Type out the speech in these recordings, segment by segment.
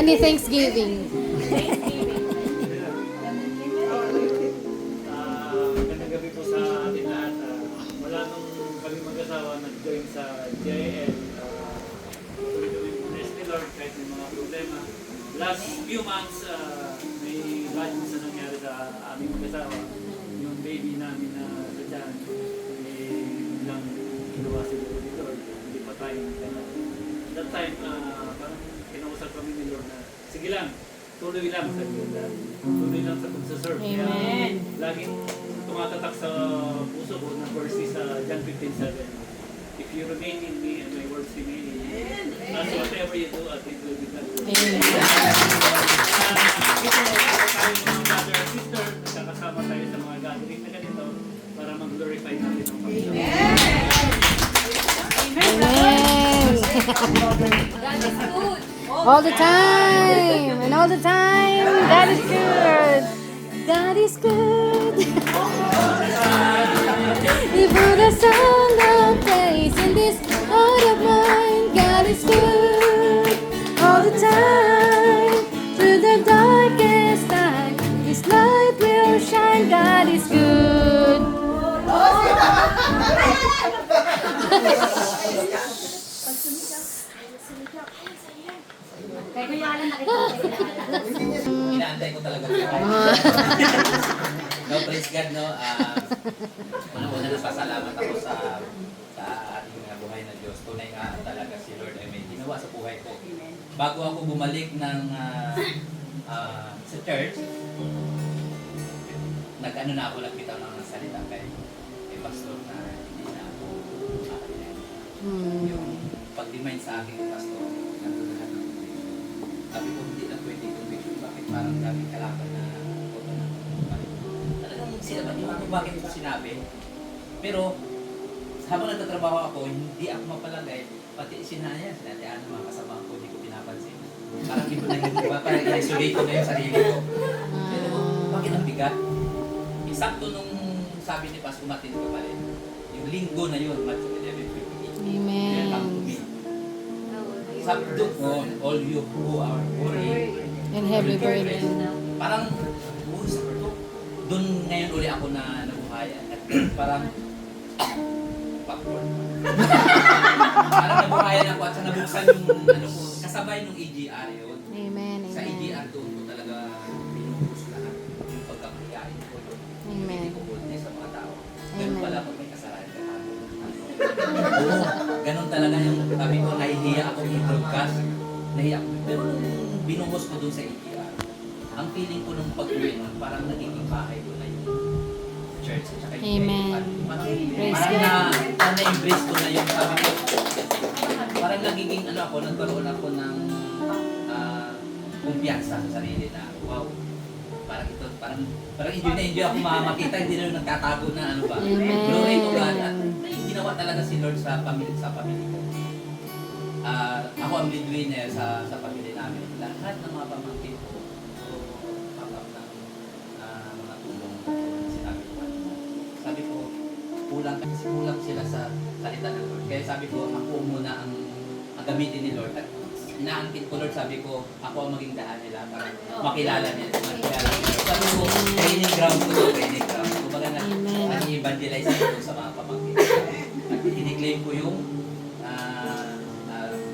ni Thanksgiving. Magandang gabi po sa ating lahat. Mula nung kami mag-asawa, nag-join sa JL. Tuloy-tuloy po na ni Lord kahit may mga problema. Last few months, may bad news na nangyari sa aming mag-asawa. Yung baby namin na sa tiyan, bilang ginawa siguro ni Lord. Hindi pa tayo nagkala. That time, parang kinausap kami ni Lord na, sige lang, tuloy lang sa Diyos. Tuloy lang sa pagsaserve. Amen. Laging tumatatak sa puso ko na verse sa John 15:7. If you remain in me and my words remain in you, as whatever you do, at it will be done. Amen. Ito, tayo mga brother and sister, nagkakasama tayo sa mga gathering na ganito para mag-glorify natin ang Panginoon. Amen. God is good. All the time. And all the time. God is good. God is good. He put a song of praise in this heart of mine. God is good. All the time. Through the darkest night, His light will shine. God is good. Kaya ko yung alam nakikita. Inaantay ko talaga. No, praise God, no. Una-una na pasalamat ako sa ating buhay na Diyos. Tunay nga talaga si Lord ay may ginawa sa buhay ko. Bago ako bumalik ng sa church, nag-ano na ako, nagpitaw ng salita kay pastor na hindi na ako yung pag-remind sa akin ng pastor. Nagtutunan ng sabi ko, hindi na pwede itong vision. Bakit parang daming kalaban na photo na talagang sinabi niyo ako bakit ito sinabi. Pero habang nagtatrabaho ako, hindi ako mapalagay. Pati sinaya ng mga kasama ko, hindi ko pinapansin. Parang hindi ko na yung parang i-isolate ko na yung sarili ko. Pero bakit ang bigat? Eksakto nung sabi ni Pas, umatin ka pa rin. Yung linggo na yun, Matthew 11:28. Amen. Come to me. Subdue all you who are worried And heavy burden. parang doon ngayon uli ako na nabuhayan at parang backward parang nabuhayan ako at sa nabuksan yung ano ko kasabay nung EGR yun Amen. sa Amen. EGR doon ko talaga binubus lahat yung pagkakahiyain ko doon Amen. hindi ko boldness sa mga tao Amen. ganun pala pag may kasalanan ka oo ganun talaga yung sabi ko nahihiya ako i-broadcast nahiya ako pero nung binubos ko doon sa EGR ang feeling ko nung pag-uwi nun, parang nagiging bahay ko na yung church at saka yung Amen. Praise parang God. na-embrace ko na yung sabi ko parang nagiging ano ako, nagkaroon ako ng kumpiyansa sa sarili na wow parang ito, parang enjoy ako makita, hindi na yung nagtatago na ano ba Amen. glory to God at may ginawa talaga si Lord sa pamilya ko ako ang breadwinner sa pamilya namin lahat ng mga pamangkin ko mga tulong sinabi ko. Sabi ko, kulang kasi kulang sila sa salita ng Lord. Kaya sabi ko, ako muna ang gamitin ni Lord. At inaangkin ko Lord, sabi ko, ako ang maging daan nila para makilala nila. Sabi ko, training ground ko, training ground. Kumbaga nag-evangelize ko sa mga pamangkin. At ini-claim ko yung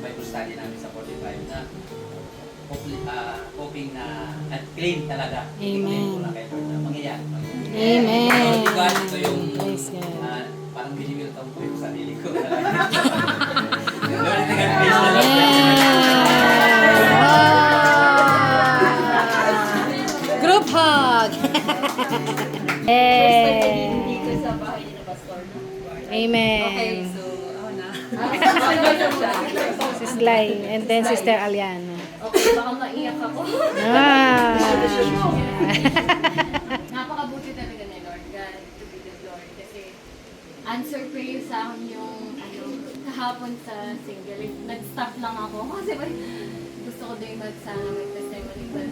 Bible study namin sa 45 na hoping na at claim talaga. I-claim ko na kay Lord na mangyayari. Amen. So, God, ito yung Praise God. parang binibigatan ko yung sarili ko. Lord, ito God, praise the Lord. Group hug. Hey. Dito sa bahay ni Pastor. Amen. Okay, so, ako na. Si Sly and then Sister Aliana. Okay, baka maiyak ako. Ah. Napakabuti talaga ni Lord. God to be the Lord. Kasi answer prayer sa akin yung kahapon sa single. Nag-stop lang ako. Kasi gusto ko din mag-testimony. But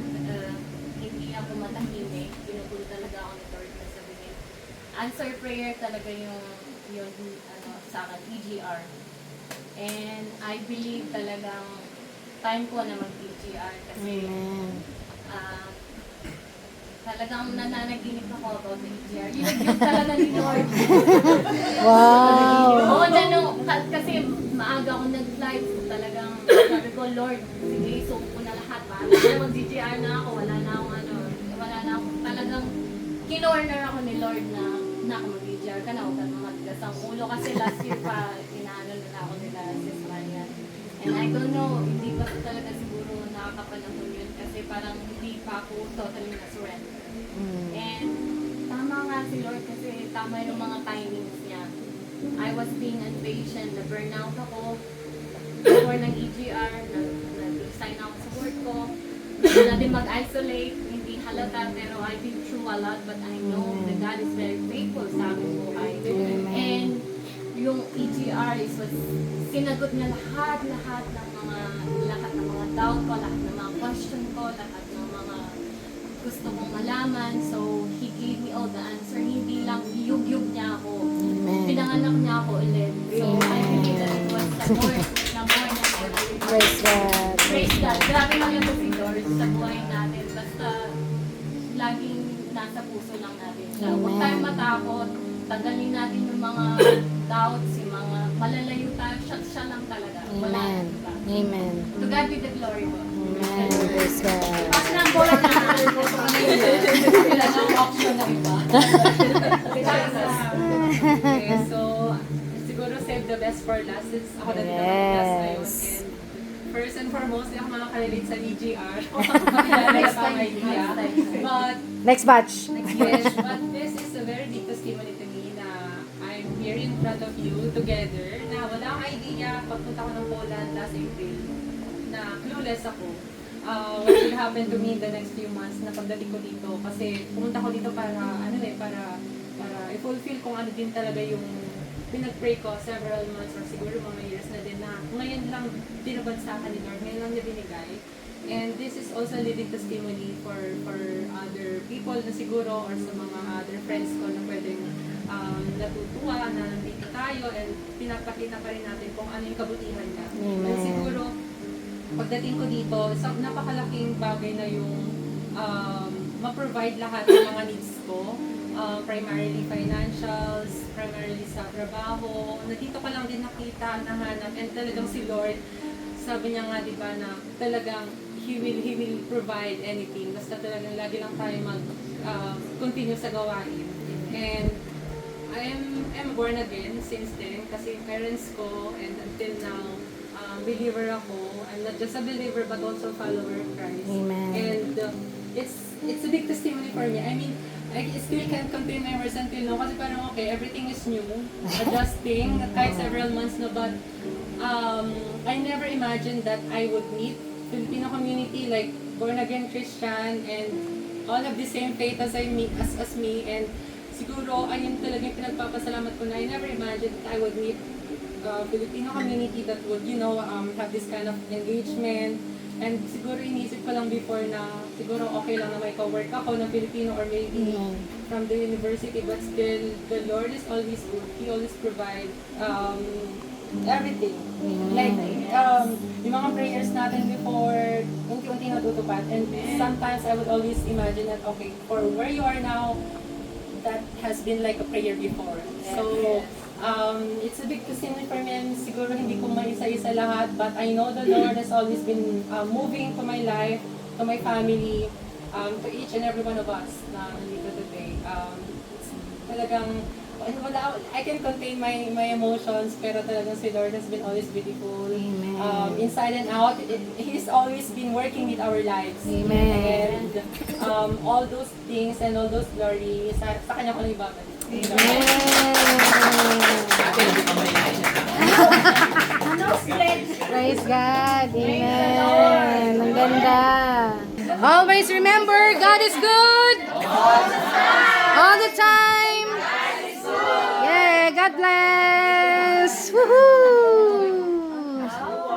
hindi ako matahimik. Pinupuli talaga ako ni Lord na sabihin. Answer prayer talaga yung sa akin, EGR. And I believe talagang time ko na mag-PGR kasi Amen. ah, talagang nananaginip ako about the PGR. Yun talaga ni Lord. Wow. Oo, kasi maaga ako nag-live. Talagang sabi ko, Lord, sige, isuko ko na lahat. Para mag-GGR na ako, wala na akong talagang kinorner ako ni Lord na mag-GGR ka na, huwag ka matigas ang ulo. Kasi last year pa, inaano nila ako nila, Sis Maria. And I don't know, hindi pa talaga siguro nakakapanahon yun kasi parang hindi pa ako totally na-surrender. And tama nga si Lord kasi tama yung mga timings niya. I was being impatient, na-burnout ako before ng EGR, nag-resign ako sa work ko, na din mag-isolate, hindi halata, pero I've been through a lot, but I know that God is very faithful sa aking buhay. And yung EGR is what sinagot niya lahat ng mga doubt ko, lahat ng mga question ko, lahat ng mga gusto kong malaman. So, He gave me all the answer. Hindi lang iyug-yug niya ako. Amen. Pinanganak niya ako ulit. So, I believe that it was the Lord na more than everything. Praise God. Praise God. Grabe lang yung si Lord sa buhay natin. Basta, laging nasa puso lang natin siya. Huwag Amen. tayong matakot. Tanggalin natin yung mga doubts, yung mga malalayo tayo. Siya lang talaga. Wala Amen. nang iba. Amen. To God be the glory po. Amen. Praise God. Kasi nang bola na kailangan option na iba. Okay, so siguro save the best for last since ako na din ang last ngayon. Yes. And first and foremost, hindi ako makaka-relate sa EGR. Next time, idea. next time. But Next batch. yes, but this is a very big testimony to me na I'm here in front of you together na wala akong idea pagpunta ko ng Poland last April na clueless ako. What will happen to me in the next few months na pagdating ko dito kasi pumunta ko dito para para i-fulfill kung ano din talaga yung pinag-pray ko several months or siguro mga years na din na ngayon lang binabad sa akin ni Lord, ngayon lang niya binigay. And this is also a living testimony for other people na siguro or sa mga other friends ko na pwedeng natutuwa na nandito tayo and pinapakita pa rin natin kung ano yung kabutihan niya. Amen. And siguro, pagdating ko dito, napakalaking bagay na yung ma-provide lahat ng mga needs ko. Primarily financials, primarily sa trabaho. Nandito ko lang din nakita, nahanap, and talagang si Lord, sabi niya nga di ba na talagang He will provide anything. Basta talagang lagi lang tayo mag-continue sa gawain. And I'm born again since then kasi parents ko and until now, believer ako. I'm not just a believer but also a follower of Christ. Amen. And it's a big testimony for me. I mean, I still can't contain my words until now kasi parang okay, everything is new, adjusting, kahit several months na, but I never imagined that I would meet Filipino community like born again Christian and all of the same faith as as me, and siguro ayun talaga yung pinagpapasalamat ko na I never imagined that I would meet Filipino community that would, have this kind of engagement. And siguro inisip ko lang before na siguro okay lang na may ka-work ako na Filipino or maybe from the university, but still, the Lord is always good. He always provide everything. Like, yung mga prayers natin before, unti-unti natutupad. And sometimes I would always imagine that, okay, for where you are now, that has been like a prayer before. So, it's a big testimony for me, and siguro hindi ko maisa-isa lahat, but I know the Lord has always been moving to my life, to my family, to each and every one of us na nandito today. It's talagang, I can contain my emotions, pero talagang si Lord has been always beautiful. Amen. Inside and out, He's always been working with our lives. Amen. And all those things and all those glories, sa Kanya ko lang ibabalik. Amen. Ate, hindi pa maingay na. Praise God. Amen. Ang ganda. Always remember, God is good. All the time. Yeah, God bless. Woohoo.